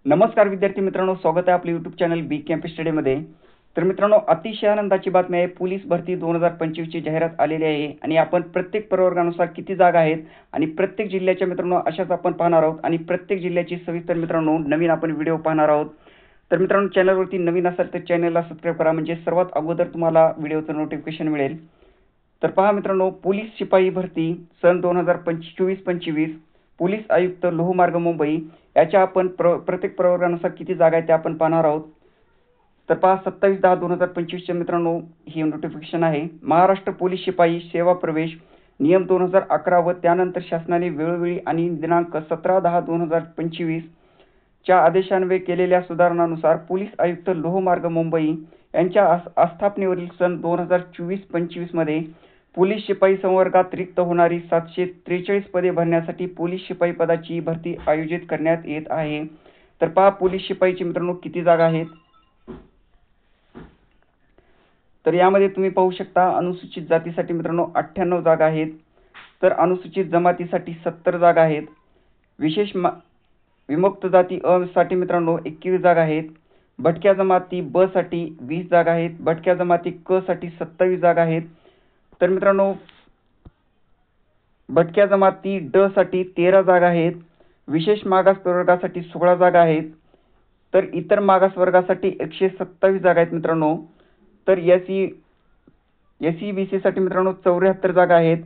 नमस्कार विद्यार्थी मित्रांनो, स्वागत आहे आपल्या यूट्यूब चॅनल बी कॅम्प स्टडीमध्ये. तर मित्रांनो, अतिशय आनंदाची बातमी आहे. पोलीस भरती 2025 ची जाहिरात आलेली आहे आणि आपण प्रत्येक प्रवर्गानुसार किती जागा आहेत आणि प्रत्येक जिल्ह्याच्या मित्रांनो अशाच आपण पाहणार आहोत आणि प्रत्येक जिल्ह्याची सविस्तर मित्रांनो नवीन आपण व्हिडिओ पाहणार आहोत. तर मित्रांनो, चॅनलवरती नवीन असाल तर चॅनलला सबस्क्राईब करा, म्हणजे सर्वात अगोदर तुम्हाला व्हिडिओचं नोटिफिकेशन मिळेल. तर पहा मित्रांनो, पोलीस शिपाई भरती सन 2024-25 पोलीस आयुक्त लोहमार्ग मुंबई याच्या आपण प्रत्येक प्रवर्गानुसार किती जागा आहेत ते आपण पाहणार आहोत. तर पहा, 27/10/2025 मित्रांनो ही नोटिफिकेशन आहे. महाराष्ट्र पोलीस शिपाई सेवा प्रवेश नियम 2011 व त्यानंतर शासनाने वेळोवेळी आणि दिनांक 17/10/2025 च्या आदेशान्वये केलेल्या सुधारणानुसार पोलीस आयुक्त लोहमार्ग मुंबई यांच्या आस्थापनेवरील सन 2024-25 मध्ये पोलीस शिपाई संवर्गात रिक्त होणारी 743 पदे भरण्यासाठी पोलीस शिपाई पदाची भरती आयोजित करण्यात येत आहे. तर पहा, पोलीस शिपाईची मित्रांनो किती जागा आहेत. तर यामध्ये तुम्ही पाहू शकता, अनुसूचित जातीसाठी मित्रांनो 98 जागा आहेत. तर अनुसूचित जमातीसाठी 70 जागा आहेत. विशेष विमुक्त जाती अ साठी मित्रांनो 21 जागा आहेत. भटक्या जमाती ब साठी 20 जागा आहेत. भटक्या जमाती क साठी 27 जागा आहेत. तर मित्रांनो, भटक्या जमाती ड साठी 13 जागा आहेत. विशेष मागास प्रवर्गासाठी 16 जागा आहेत. तर इतर मागास वर्गासाठी 127 जागा आहेत मित्रांनो. तर SC/BC साठी मित्रांनो 74 जागा आहेत.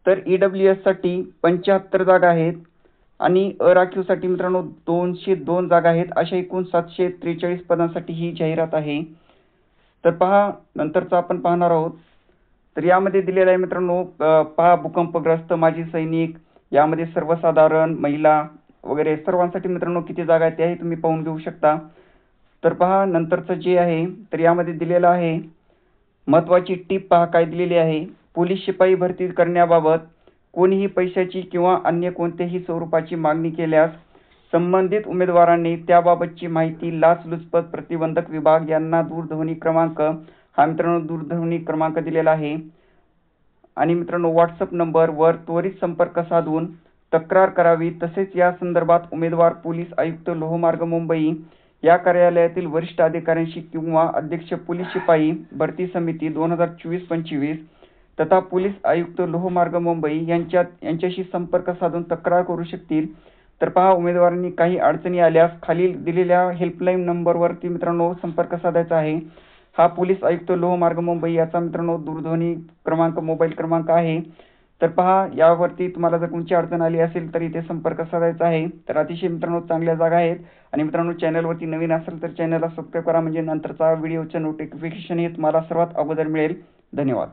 तर EWS साठी 75 जागा आहेत आणि अराखीवसाठी मित्रांनो 202 जागा आहेत. अशा एकूण 743 पदांसाठी ही जाहिरात आहे. तर पहा, नंतरचा आपण पाहणार आहोत. तर यामध्ये दिलेलं आहे मित्रांनो, पहा, भूकंपग्रस्त, माजी सैनिक, यामध्ये सर्वसाधारण, महिला वगैरे सर्वांसाठी मित्रांनो किती जागा आहेत त्याही तुम्ही पाहून घेऊ शकता. तर पहा, नंतरचं जे आहे तर यामध्ये दिलेलं आहे. महत्त्वाची टीप पहा काय दिलेली आहे. पोलीस शिपाई भरती करण्याबाबत कोणीही पैशाची किंवा अन्य कोणत्याही स्वरूपाची मागणी केल्यास संबंधित उमेदवारांनी त्याबाबतची माहिती लाचलुचपत प्रतिबंधक विभाग यांना दूरध्वनी क्रमांक, हा मित्रांनो दूरध्वनी क्रमांक दिलेला आहे, आणि मित्रांनो व्हॉट्सअप नंबरवर त्वरित संपर्क साधून तक्रार करावी. तसेच या संदर्भात उमेदवार पोलीस आयुक्त लोहमार्ग मुंबई या कार्यालयातील वरिष्ठ अधिकाऱ्यांशी किंवा अध्यक्ष पोलीस शिपाई भरती समिती 2024-25 तथा पोलीस आयुक्त लोहमार्ग मुंबई यांच्याशी संपर्क साधून तक्रार करू शकतील. तर पहा, उमेदवारांनी काही अडचणी आल्यास खालील दिलेल्या हेल्पलाईन नंबरवरती मित्रांनो संपर्क साधायचा आहे. हा पोलीस आयुक्त लोहमार्ग मुंबई याचा मित्रांनो दूरध्वनी क्रमांक, मोबाईल क्रमांक आहे. तर पहा, यावरती तुम्हाला जर कोणती अडचण आली असेल तर इथे संपर्क साधायचा आहे. तर अतिशय मित्रांनो चांगल्या जागा आहेत. आणि मित्रांनो, चॅनलवरती नवीन असेल तर चॅनलला सबस्क्राईब करा, म्हणजे नंतरचा व्हिडिओचं नोटिफिकेशन हे तुम्हाला सर्वात अगोदर मिळेल. धन्यवाद.